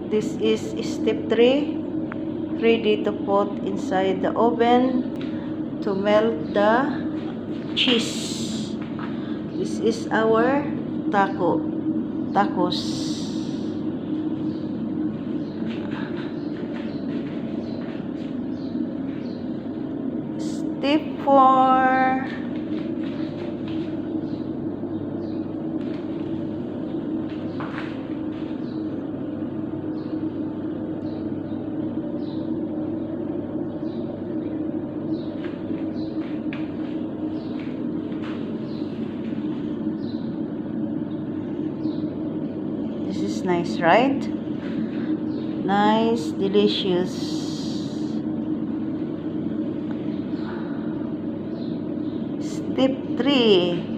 This is step 3. Ready to put inside the oven to melt the cheese. This is our tacos. Step 4. This is nice, right? Nice, delicious. Step 3.